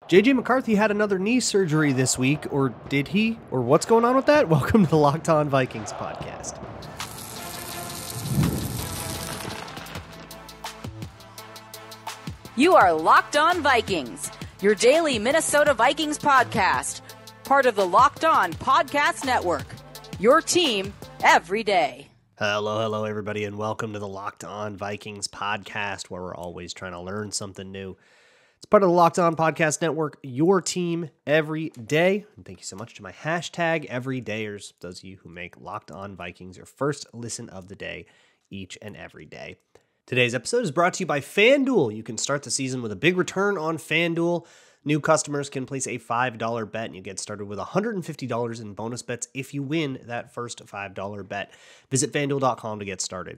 JJ McCarthy had another knee surgery this week, or did he? Or what's going on with that? Welcome to the Locked On Vikings podcast. You are Locked On Vikings, your daily Minnesota Vikings podcast, part of the Locked On Podcast Network, your team every day. Hello, everybody, and welcome to the Locked On Vikings podcast, where we're always trying to learn something new. It's part of the Locked On Podcast Network, your team every day. And thank you so much to my hashtag everydayers, those of you who make Locked On Vikings your first listen of the day each and every day. Today's episode is brought to you by FanDuel. You can start the season with a big return on FanDuel. New customers can place a $5 bet and you get started with $150 in bonus bets if you win that first $5 bet. Visit FanDuel.com to get started.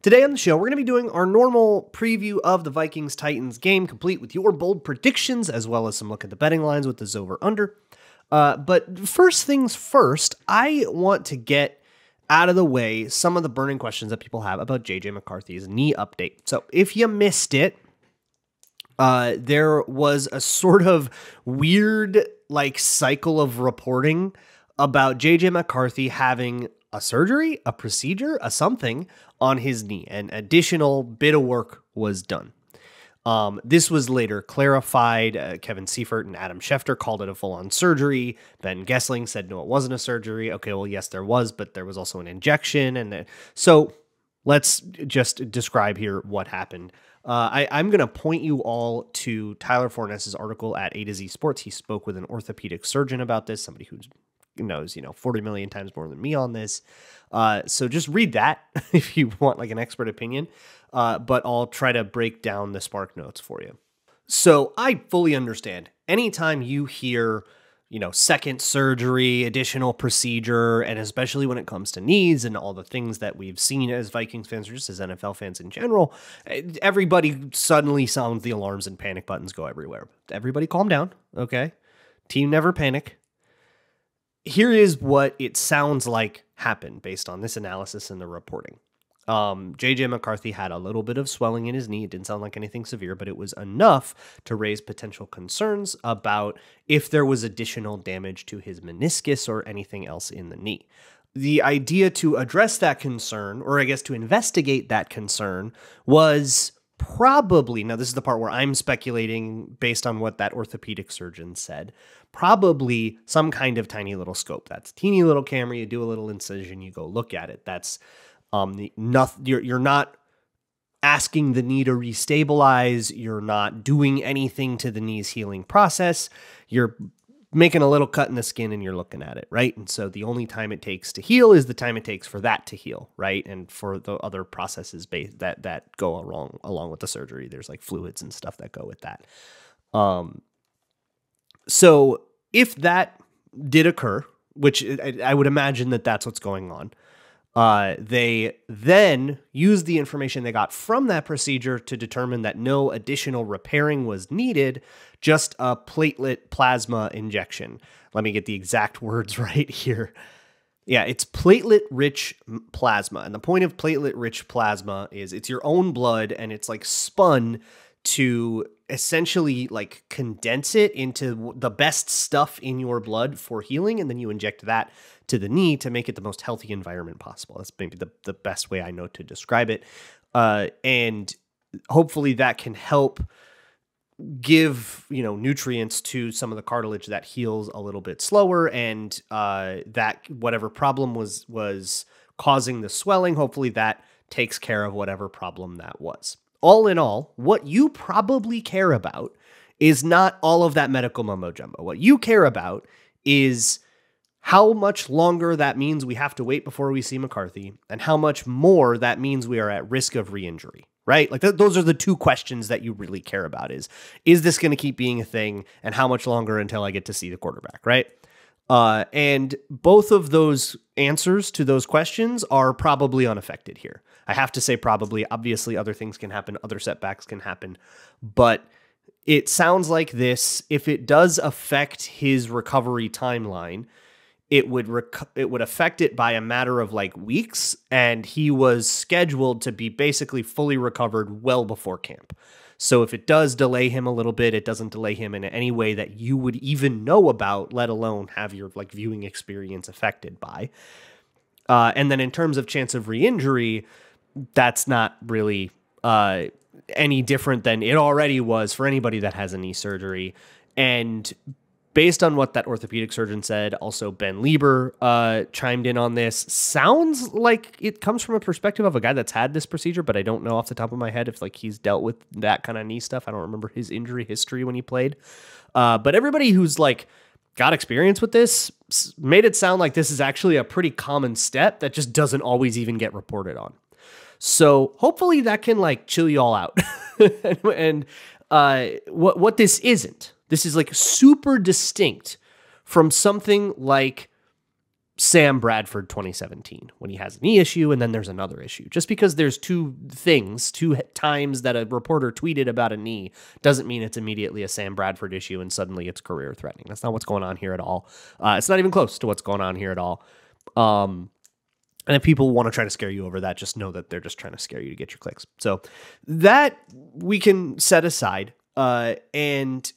Today on the show, we're going to be doing our normal preview of the Vikings-Titans game, complete with your bold predictions, as well as some look at the betting lines with the over-under. But first things first, I want to get out of the way some of the burning questions that people have about JJ McCarthy's knee update. So if you missed it, there was a sort of weird cycle of reporting about JJ McCarthy having a surgery, a procedure, a something on his knee. An additional bit of work was done. This was later clarified. Kevin Seifert and Adam Schefter called it a full-on surgery. Ben Gessling said, no, it wasn't a surgery. Okay, well, yes, there was, but there was also an injection. So let's just describe here what happened. I'm going to point you all to Tyler Forness's article at A to Z Sports. He spoke with an orthopedic surgeon about this, somebody who knows, 40 million times more than me on this. So just read that if you want an expert opinion. But I'll try to break down the Spark Notes for you. So I fully understand. Anytime you hear, second surgery, additional procedure, and especially when it comes to knees and all the things that we've seen as Vikings fans or just as NFL fans in general, everybody suddenly sounds the alarms and panic buttons go everywhere. Everybody calm down, okay? Team never panic. Here is what it sounds like happened based on this analysis and the reporting. JJ McCarthy had a little bit of swelling in his knee. It didn't sound like anything severe, but it was enough to raise potential concerns about if there was additional damage to his meniscus or anything else in the knee. The idea to address that concern, or I guess to investigate that concern, was probably, now this is the part where I'm speculating based on what that orthopedic surgeon said, probably some kind of tiny little scope. That's a teeny little camera. You do a little incision, you go look at it. That's you're not asking the knee to restabilize. You're not doing anything to the knee's healing process. You're making a little cut in the skin and you're looking at it, right? And so the only time it takes to heal is the time it takes for that to heal, right? And for the other processes that go along with the surgery, there's fluids and stuff that go with that. So if that did occur, which I would imagine that that's what's going on, they then used the information they got from that procedure to determine that no additional repairing was needed, just a platelet plasma injection. Let me get the exact words right here. Yeah, it's platelet-rich plasma. And the point of platelet-rich plasma is it's your own blood and it's spun to essentially condense it into the best stuff in your blood for healing. And then you inject that to the knee to make it the most healthy environment possible. That's maybe the best way I know to describe it. And hopefully that can help give, nutrients to some of the cartilage that heals a little bit slower. And that whatever problem was causing the swelling, hopefully that takes care of whatever problem that was. All in all, what you probably care about is not all of that medical mumbo jumbo. What you care about is how much longer that means we have to wait before we see McCarthy, and how much more that means we are at risk of re-injury, right? Those are the two questions that you really care about is this going to keep being a thing, and how much longer until I get to see the quarterback, right? And both of those answers to those questions are probably unaffected here. I have to say probably. Obviously, other things can happen. Other setbacks can happen. But it sounds like this, if it does affect his recovery timeline, it would affect it by a matter of weeks. And he was scheduled to be basically fully recovered well before camp. So if it does delay him a little bit, it doesn't delay him in any way that you would even know about, let alone have your like viewing experience affected by. And then in terms of chance of re-injury, that's not really any different than it already was for anybody that has a knee surgery. And based on what that orthopedic surgeon said, also Ben Lieber chimed in on this. Sounds like it comes from a perspective of a guy that's had this procedure, but I don't know off the top of my head if like he's dealt with that kind of knee stuff. I don't remember his injury history when he played. But everybody who's like got experience with this made it sound like this is actually a pretty common step that just doesn't always even get reported on. So hopefully that can like chill you all out. and what this isn't. This is like super distinct from something like Sam Bradford 2017 when he has a knee issue and then there's another issue. Just because there's two times that a reporter tweeted about a knee doesn't mean it's immediately a Sam Bradford issue and suddenly it's career threatening. That's not what's going on here at all. It's not even close to what's going on here at all. And if people want to try to scare you over that, just know that they're just trying to scare you to get your clicks. So that we can set aside and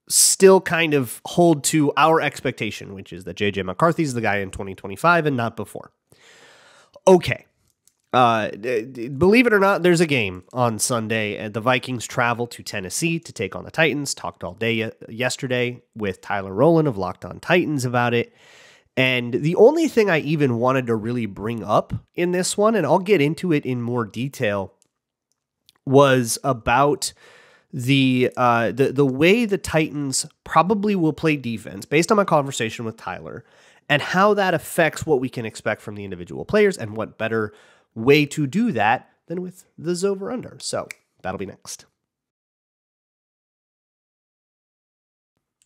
still kind of hold to our expectation, which is that J.J. McCarthy's the guy in 2025 and not before. Okay. Believe it or not, there's a game on Sunday, and the Vikings travel to Tennessee to take on the Titans. Talked all day yesterday with Tyler Rowland of Locked On Titans about it. And the only thing I even wanted to really bring up in this one, and I'll get into it in more detail, was about the way the Titans probably will play defense based on my conversation with Tyler and how that affects what we can expect from the individual players and what better way to do that than with the Zover Under. So that'll be next.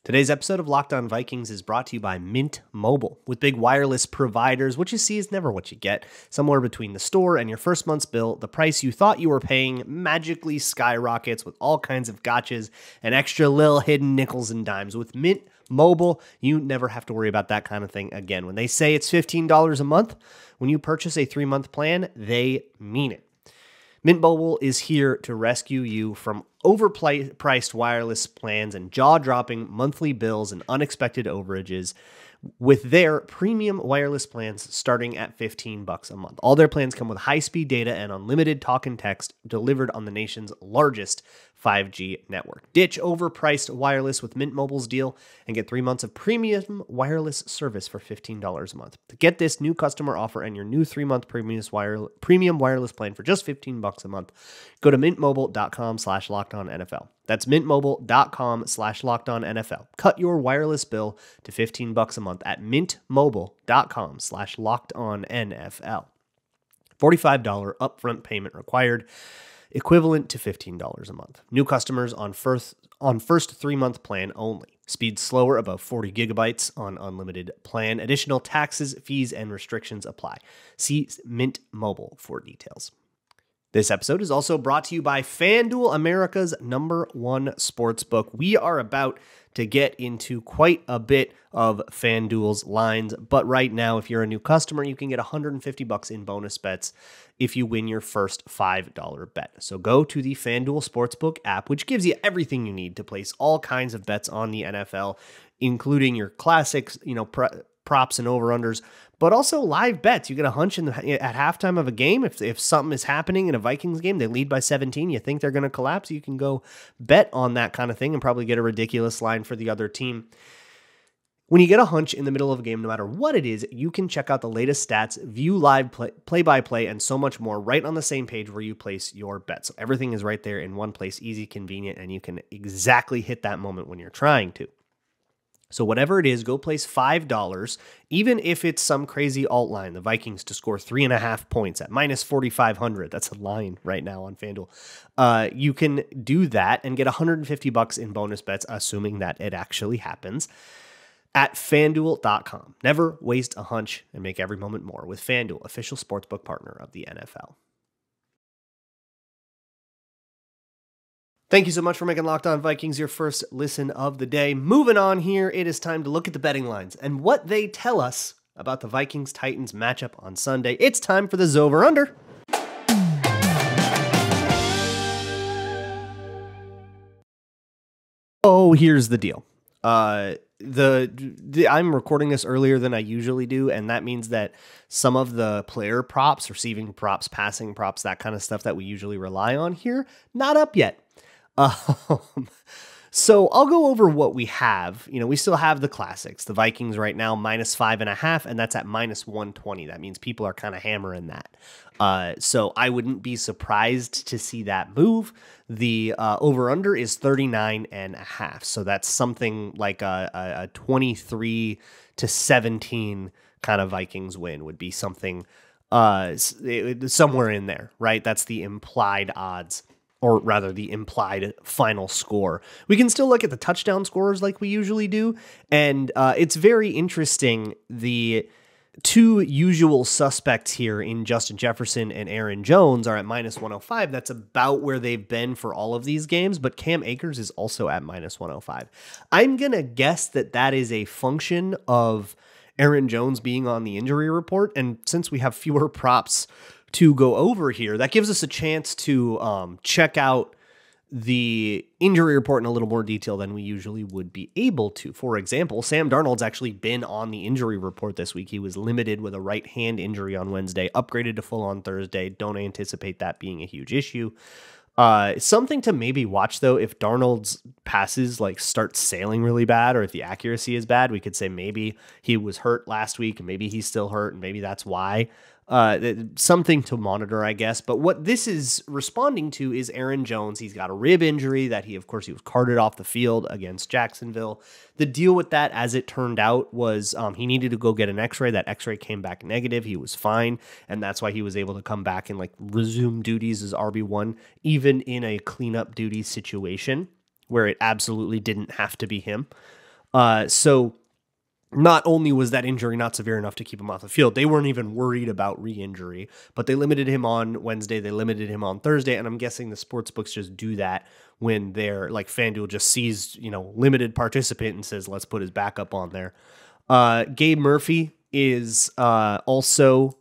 Today's episode of Locked On Vikings is brought to you by Mint Mobile. With big wireless providers, what you see is never what you get. Somewhere between the store and your first month's bill, the price you thought you were paying magically skyrockets with all kinds of gotchas and extra little hidden nickels and dimes. With Mint Mobile, you never have to worry about that kind of thing again. When they say it's $15 a month, when you purchase a 3-month plan, they mean it. Mint Mobile is here to rescue you from overpriced wireless plans and jaw-dropping monthly bills and unexpected overages with their premium wireless plans starting at $15 a month. All their plans come with high-speed data and unlimited talk and text delivered on the nation's largest 5G network. Ditch overpriced wireless with Mint Mobile's deal and get 3 months of premium wireless service for $15 a month. To get this new customer offer and your new 3-month premium wireless plan for just $15 a month, go to mintmobile.com/LockedOnNFL. That's mintmobile.com/LockedOnNFL. Cut your wireless bill to $15 a month at mintmobile.com/LockedOnNFL. $45 upfront payment required, equivalent to $15 a month. New customers on first 3-month plan only. Speed slower above 40 gigabytes on unlimited plan. Additional taxes, fees, and restrictions apply. See Mint Mobile for details. This episode is also brought to you by FanDuel, America's #1 sportsbook. We are about to get into quite a bit of FanDuel's lines, but right now, if you're a new customer, you can get $150 in bonus bets if you win your first $5 bet. So go to the FanDuel Sportsbook app, which gives you everything you need to place all kinds of bets on the NFL, including your classics, props and over-unders, but also live bets. You get a hunch at halftime of a game. If something is happening in a Vikings game, they lead by 17, you think they're going to collapse, you can go bet on that kind of thing and probably get a ridiculous line for the other team. When you get a hunch in the middle of a game, no matter what it is, you can check out the latest stats, view live play-by-play, and so much more right on the same page where you place your bet. So everything is right there in one place, easy, convenient, and you can exactly hit that moment when you're trying to. So whatever it is, go place $5, even if it's some crazy alt line, the Vikings to score 3.5 points at minus 4,500. That's a line right now on FanDuel. You can do that and get $150 in bonus bets, assuming that it actually happens, at FanDuel.com. Never waste a hunch and make every moment more with FanDuel, official sportsbook partner of the NFL. Thank you so much for making Locked On Vikings your first listen of the day. Moving on here, it is time to look at the betting lines and what they tell us about the Vikings-Titans matchup on Sunday. It's time for the Zover Under. So here's the deal. I'm recording this earlier than I usually do, and that means that some of the player props, receiving props, passing props, that kind of stuff that we usually rely on here, not up yet. So I'll go over what we have. We still have the classics. The Vikings right now, -5.5, and that's at -120. That means people are kind of hammering that. So I wouldn't be surprised to see that move. The over-under is 39.5. So that's something like a 23-17 kind of Vikings win would be something somewhere in there, right? That's the implied odds, or rather the implied final score. We can still look at the touchdown scores like we usually do, and it's very interesting. The two usual suspects here in Justin Jefferson and Aaron Jones are at -105. That's about where they've been for all of these games, but Cam Akers is also at -105. I'm going to guess that that is a function of Aaron Jones being on the injury report, and since we have fewer props to go over here, that gives us a chance to check out the injury report in a little more detail than we usually would be able to. For example, Sam Darnold's actually been on the injury report this week. He was limited with a right hand injury on Wednesday, upgraded to full on Thursday. Don't anticipate that being a huge issue. Something to maybe watch, though, if Darnold's passes start sailing really bad, or if the accuracy is bad, we could say maybe he was hurt last week and maybe he's still hurt and maybe that's why. Something to monitor, I guess. But what this is responding to is Aaron Jones. He's got a rib injury that he was carted off the field against Jacksonville. The deal with that, as it turned out, was he needed to go get an x-ray. That x-ray came back negative. He was fine, and that's why he was able to come back and resume duties as RB1, even in a cleanup duty situation where it absolutely didn't have to be him. So not only was that injury not severe enough to keep him off the field, they weren't even worried about re-injury, but they limited him on Wednesday, they limited him on Thursday, and I'm guessing the sports books just do that when they're FanDuel just sees, limited participant and says, let's put his backup on there. Gabe Murphy is also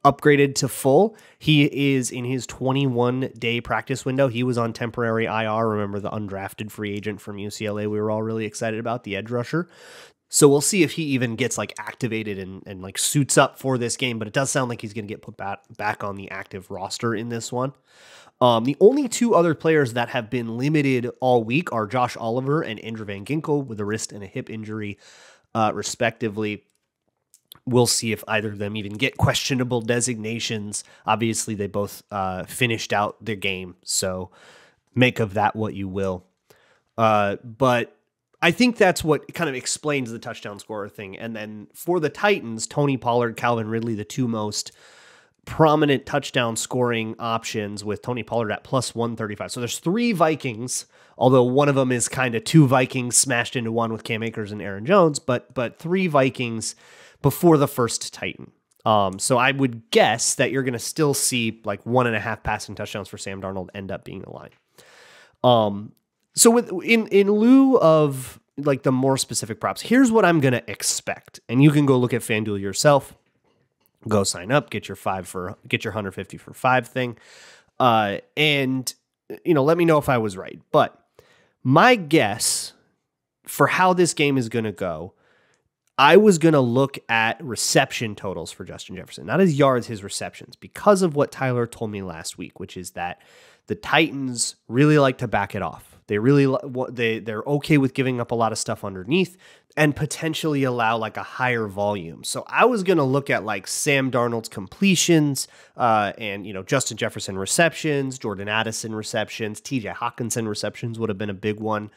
upgraded to full. He is in his 21-day practice window. He was on temporary IR. Remember the undrafted free agent from UCLA we were all really excited about, the edge rusher. So we'll see if he even gets activated and suits up for this game, but it does sound like he's going to get put back on the active roster in this one. The only two other players that have been limited all week are Josh Oliver and Andrew Van Ginkel with a wrist and a hip injury, respectively. We'll see if either of them even get questionable designations. Obviously, they both finished out their game, so make of that what you will. But I think that's what kind of explains the touchdown scorer thing. And then for the Titans, Tony Pollard, Calvin Ridley, the two most prominent touchdown scoring options, with Tony Pollard at +135. So there's three Vikings, although one of them is kind of two Vikings smashed into one with Cam Akers and Aaron Jones, but three Vikings before the first Titan. So I would guess that you're going to still see 1.5 passing touchdowns for Sam Darnold end up being the line. So in lieu of the more specific props, here's what I'm going to expect. And you can go look at FanDuel yourself, go sign up, get your 150 for 5 thing. And let me know if I was right. But my guess for how this game is going to go, I was going to look at reception totals for Justin Jefferson, not his yards, his receptions, because of what Tyler told me last week, which is that the Titans really like to back it off. They're okay with giving up a lot of stuff underneath and potentially allow a higher volume. So I was going to look at Sam Darnold's completions and Justin Jefferson receptions, Jordan Addison receptions, TJ Hawkinson receptions would have been a big one.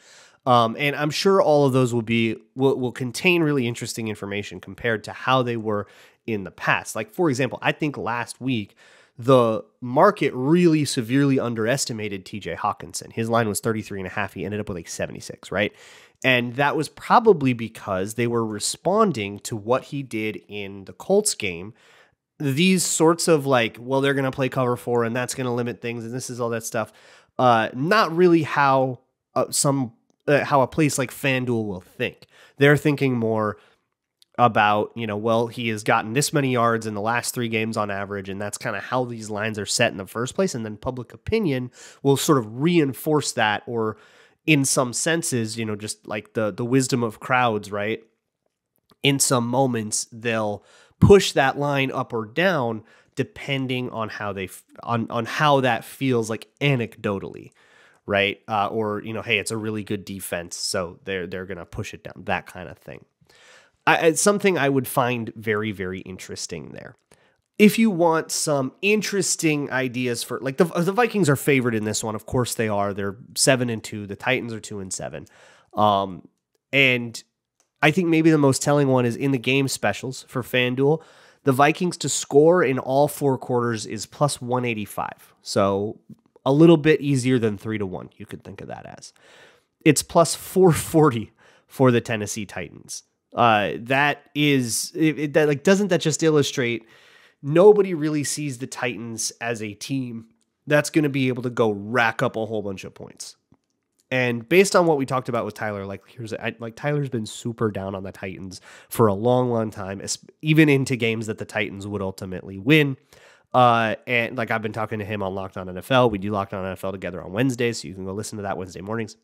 And I'm sure all of those will contain really interesting information compared to how they were in the past. For example, I think last week the market really severely underestimated TJ Hawkinson. His line was 33.5. He ended up with 76, right? And that was probably because they were responding to what he did in the Colts game. These sorts of they're going to play cover 4 and that's going to limit things and this is all that stuff. Not really how a place like FanDuel will think. They're thinking more about, he has gotten this many yards in the last 3 games on average, and that's kind of how these lines are set in the first place. And then public opinion will sort of reinforce that or in some senses, just like the wisdom of crowds, right? In some moments, they'll push that line up or down depending on how on how that feels like anecdotally, right? Or hey, it's a really good defense, so they're gonna push it down, that kind of thing. It's something I would find very, very interesting there. If you want some interesting ideas for, like, the Vikings are favored in this one, of course they are. They're 7-2. The Titans are 2-7. And I think maybe the most telling one is in the game specials for FanDuel. The Vikings to score in all 4 quarters is plus 185. So a little bit easier than 3-1. You could think of that as. It's plus 440 for the Tennessee Titans. Doesn't that just illustrate nobody really sees the Titans as a team that's going to be able to go rack up a whole bunch of points. And based on what we talked about with Tyler, Tyler's been super down on the Titans for a long, long time, even into games that the Titans would ultimately win. And like I've been talking to him on Locked On NFL. We do Locked On NFL together on Wednesdays, so you can go listen to that Wednesday mornings.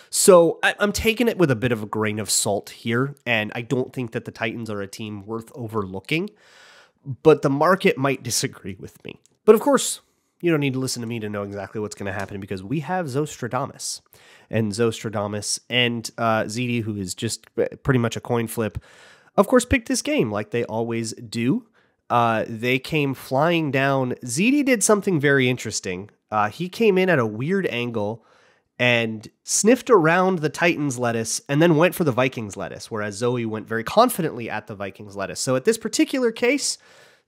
So I'm taking it with a bit of a grain of salt here, and I don't think that the Titans are a team worth overlooking, but the market might disagree with me. But of course, you don't need to listen to me to know exactly what's going to happen, because we have Zostradamus and ZD, who is just pretty much a coin flip, of course, picked this game like they always do. They came flying down. ZD did something very interesting. He came in at a weird angle and sniffed around the Titans lettuce and then went for the Vikings lettuce, whereas Zoe went very confidently at the Vikings lettuce. So at this particular case,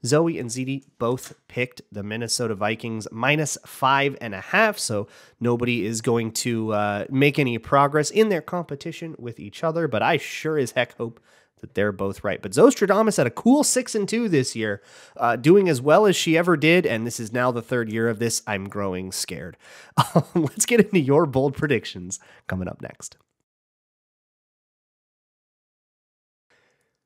Zoe and ZD both picked the Minnesota Vikings minus 5.5. So nobody is going to make any progress in their competition with each other, but I sure as heck hope that they're both right. But Zostradamus had a cool 6-2 this year, doing as well as she ever did, and this is now the 3rd year of this. I'm growing scared. Let's get into your bold predictions coming up next.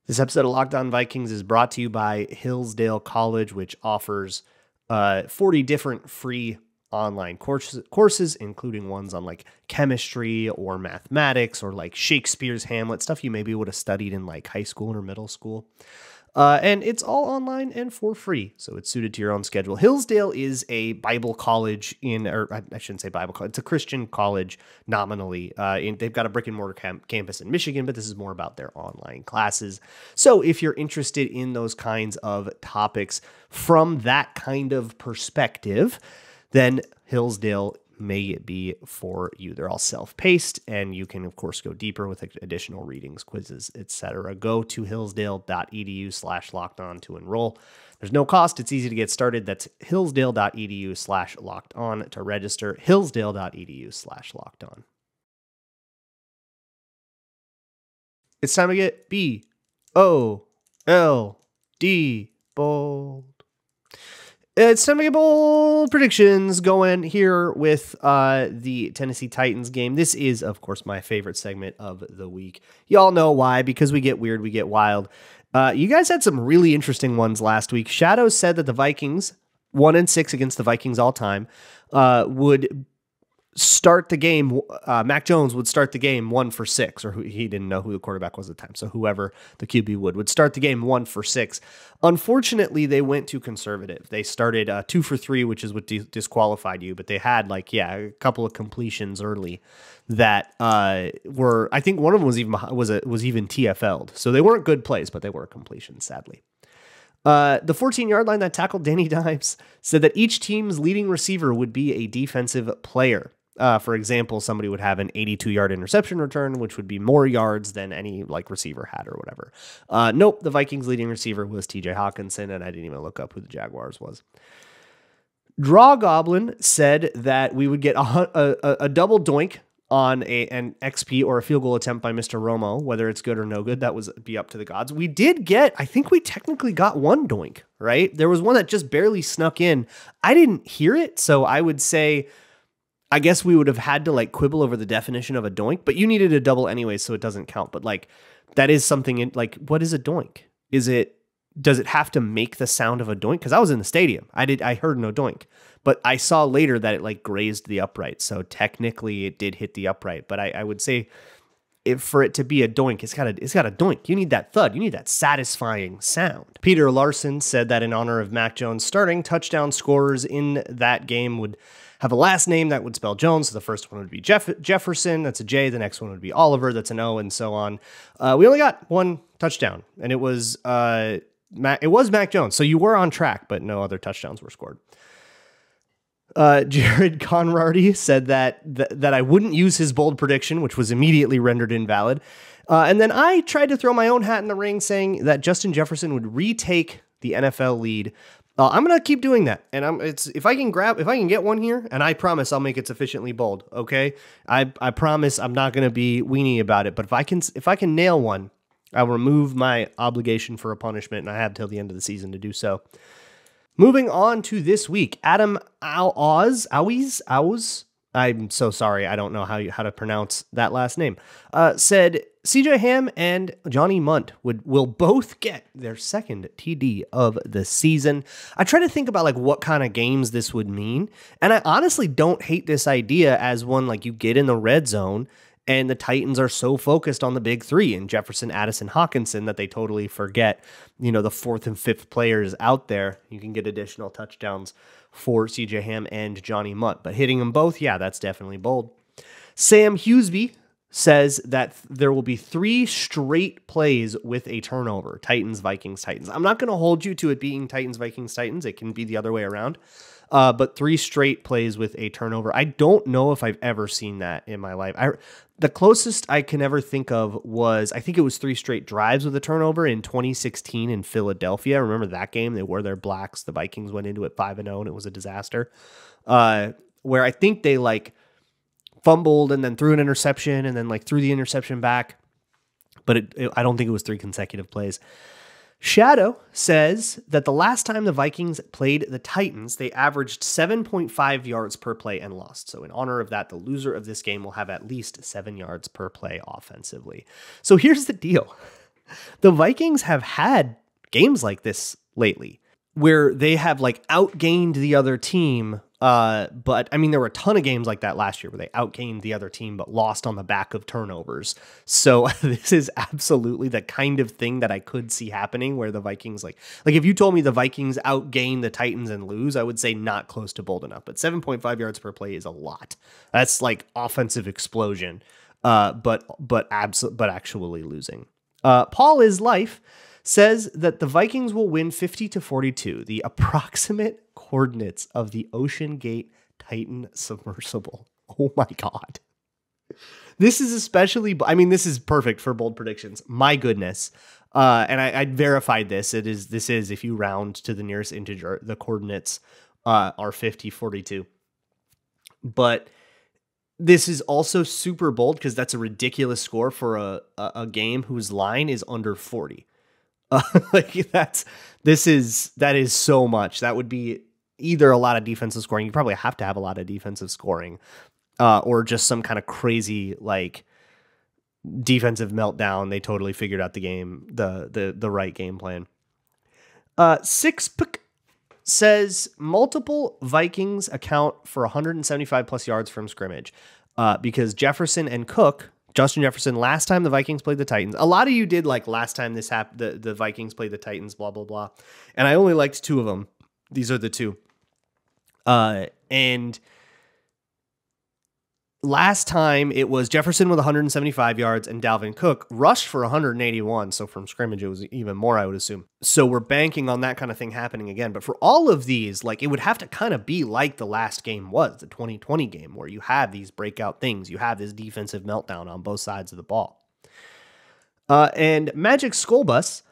This episode of Locked On Vikings is brought to you by Hillsdale College, which offers 40 different free online courses, including ones on like chemistry or mathematics or like Shakespeare's Hamlet, stuff you maybe would have studied in like high school or middle school. And it's all online and for free, so it's suited to your own schedule. Hillsdale is a Bible college I shouldn't say Bible college, it's a Christian college nominally. They've got a brick and mortar campus in Michigan, but this is more about their online classes. So if you're interested in those kinds of topics from that kind of perspective, then Hillsdale may be for you. They're all self-paced, and you can, of course, go deeper with additional readings, quizzes, etc. Go to hillsdale.edu/lockedon to enroll. There's no cost. It's easy to get started. That's hillsdale.edu/lockedon to register. hillsdale.edu/lockedon. It's time to get B-O-L-D, bold. It's time to get bold predictions going here with the Tennessee Titans game. This is, of course, my favorite segment of the week. Y'all know why, because we get weird, we get wild. You guys had some really interesting ones last week. Shadow said that the Vikings, 1-6 against the Vikings all time, would start the game. Mac Jones would start the game 1-for-6, or he didn't know who the quarterback was at the time. So whoever the QB would start the game 1-for-6. Unfortunately, they went too conservative. They started 2-for-3, which is what disqualified you. But they had a couple of completions early that were, I think one of them was even TFL'd. So they weren't good plays, but they were completions, sadly. The 14-yard line that tackled Danny Dimes said that each team's leading receiver would be a defensive player. For example, somebody would have an 82-yard interception return, which would be more yards than any receiver had or whatever. Nope, the Vikings' leading receiver was TJ Hawkinson, and I didn't even look up who the Jaguars was. Draw Goblin said that we would get a double doink on an XP or a field goal attempt by Mr. Romo. Whether it's good or no good, that would be up to the gods. We did get, I think we technically got one doink, right? There was one that just barely snuck in. I didn't hear it, so I would say, I guess we would have had to quibble over the definition of a doink, but you needed a double anyway, so it doesn't count. But that is something what is a doink? Is it, does it have to make the sound of a doink? Because I was in the stadium. I heard no doink. But I saw later that it like grazed the upright. So technically it did hit the upright. But I would say for it to be a doink, it's got a doink. You need that thud. You need that satisfying sound. Peter Larson said that in honor of Mac Jones starting, touchdown scorers in that game would have a last name that would spell Jones. So the first one would be Jefferson. That's a J. The next one would be Oliver. That's an O, and so on. We only got one touchdown, and it was Mac Jones. So you were on track, but no other touchdowns were scored. Jared Conrarty said that I wouldn't use his bold prediction, which was immediately rendered invalid. And then I tried to throw my own hat in the ring, saying that Justin Jefferson would retake the NFL lead. I'm gonna keep doing that, and if I can get one here, and I promise I'll make it sufficiently bold. Okay, I promise I'm not gonna be weenie about it. But if I can nail one, I'll remove my obligation for a punishment, and I have till the end of the season to do so. Moving on to this week, Adam Oz, I'm so sorry, I don't know how to pronounce that last name, said CJ Ham and Johnny Munt will both get their second TD of the season. I try to think about like what kind of games this would mean, and I honestly don't hate this idea as one like you get in the red zone and the Titans are so focused on the big three and Jefferson, Addison, Hawkinson that they totally forget, the fourth and fifth players out there. You can get additional touchdowns for CJ Ham and Johnny Munt. But hitting them both, yeah, that's definitely bold. Sam Huseby says that there will be 3 straight plays with a turnover. Titans, Vikings, Titans. I'm not going to hold you to it being Titans, Vikings, Titans. It can be the other way around. But 3 straight plays with a turnover. I don't know if I've ever seen that in my life. The closest I can ever think of was, I think it was 3 straight drives with a turnover in 2016 in Philadelphia. Remember that game? They wore their blacks. The Vikings went into it 5-0 and it was a disaster. Where I think they like fumbled and then threw an interception and then like threw the interception back. But I don't think it was 3 consecutive plays. Shadow says that the last time the Vikings played the Titans, they averaged 7.5 yards per play and lost. So in honor of that, the loser of this game will have at least 7 yards per play offensively. So here's the deal. The Vikings have had games like this lately where they have like outgained the other team. But I mean, there were a ton of games like that last year where they outgained the other team, but lost on the back of turnovers. So this is absolutely the kind of thing that I could see happening where the Vikings, like if you told me the Vikings outgain the Titans and lose, I would say not close to bold enough, but 7.5 yards per play is a lot. That's like offensive explosion. But actually losing. Paul is life says that the Vikings will win 50-42, the approximate coordinates of the Ocean Gate Titan submersible. Oh my God. This is this is perfect for bold predictions. My goodness. And I verified this. This is, if you round to the nearest integer, the coordinates are 50-42. But this is also super bold because that's a ridiculous score for a game whose line is under 40. That is so much. That would be either a lot of defensive scoring. You probably have to have a lot of defensive scoring, or just some kind of crazy like defensive meltdown. They totally figured out the game, the right game plan. Sixpick says multiple Vikings account for 175 plus yards from scrimmage, because Jefferson and Cook. Justin Jefferson, last time the Vikings played the Titans. A lot of you did like last time this happened, the Vikings played the Titans, blah, blah, blah. And I only liked 2 of them. These are the 2. And last time it was Jefferson with 175 yards and Dalvin Cook rushed for 181. So from scrimmage, it was even more, I would assume. So we're banking on that kind of thing happening again. But for all of these, like it would have to kind of be like the last game was, the 2020 game, where you have these breakout things. You have this defensive meltdown on both sides of the ball. And Magic Skullbus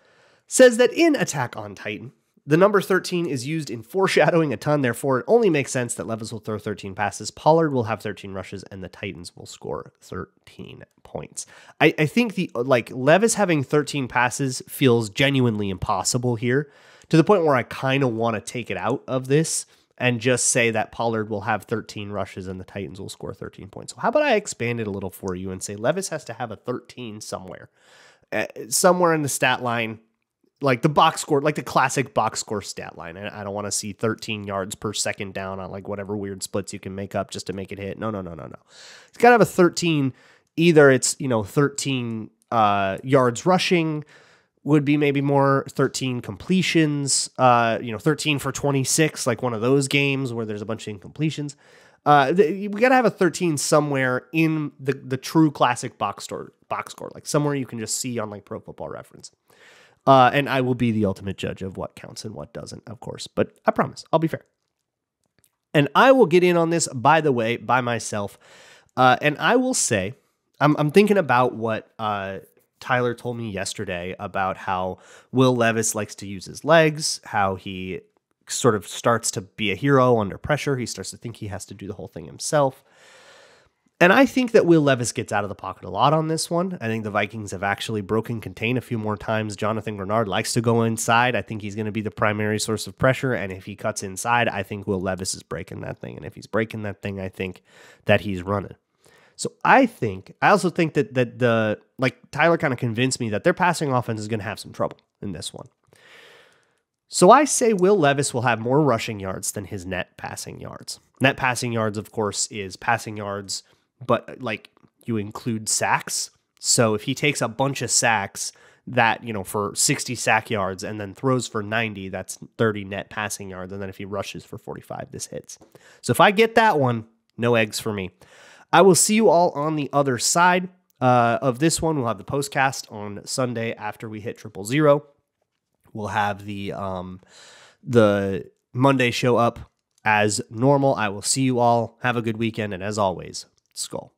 says that in Attack on Titan, the number 13 is used in foreshadowing a ton. Therefore, it only makes sense that Levis will throw 13 passes, Pollard will have 13 rushes, and the Titans will score 13 points. I think Levis having 13 passes feels genuinely impossible here, to the point where I kind of want to take it out of this and just say that Pollard will have 13 rushes and the Titans will score 13 points. So how about I expand it a little for you and say Levis has to have a 13 somewhere. Somewhere in the stat line, like the box score, like the classic box score stat line. I don't want to see 13 yards per second down on like whatever weird splits you can make up just to make it hit. No. It's got to have a 13. Either it's, 13 yards rushing would be maybe more, 13 completions, 13 for 26, like one of those games where there's a bunch of incompletions. We got to have a 13 somewhere in the true classic box score, like somewhere you can just see on like Pro Football Reference. And I will be the ultimate judge of what counts and what doesn't, of course. But I promise, I'll be fair. And I will get in on this, by the way, by myself. And I will say, I'm thinking about what Tyler told me yesterday about how Will Levis likes to use his legs, how he sort of starts to be a hero under pressure. He starts to think he has to do the whole thing himself. And I think that Will Levis gets out of the pocket a lot on this one. I think the Vikings have actually broken contain a few more times. Jonathan Grenard likes to go inside. I think he's going to be the primary source of pressure. And if he cuts inside, I think Will Levis is breaking that thing. And if he's breaking that thing, I think that he's running. So I also think that Tyler kind of convinced me that their passing offense is going to have some trouble in this one. So I say Will Levis will have more rushing yards than his net passing yards. Net passing yards, of course, is passing yards, but like you include sacks. So if he takes a bunch of sacks that, for 60 sack yards and then throws for 90, that's 30 net passing yards. And then if he rushes for 45, this hits. So if I get that one, no eggs for me. I will see you all on the other side of this one. We'll have the postcast on Sunday after we hit 000. We'll have the Monday show up as normal. I will see you all. Have a good weekend. And as always, Skull.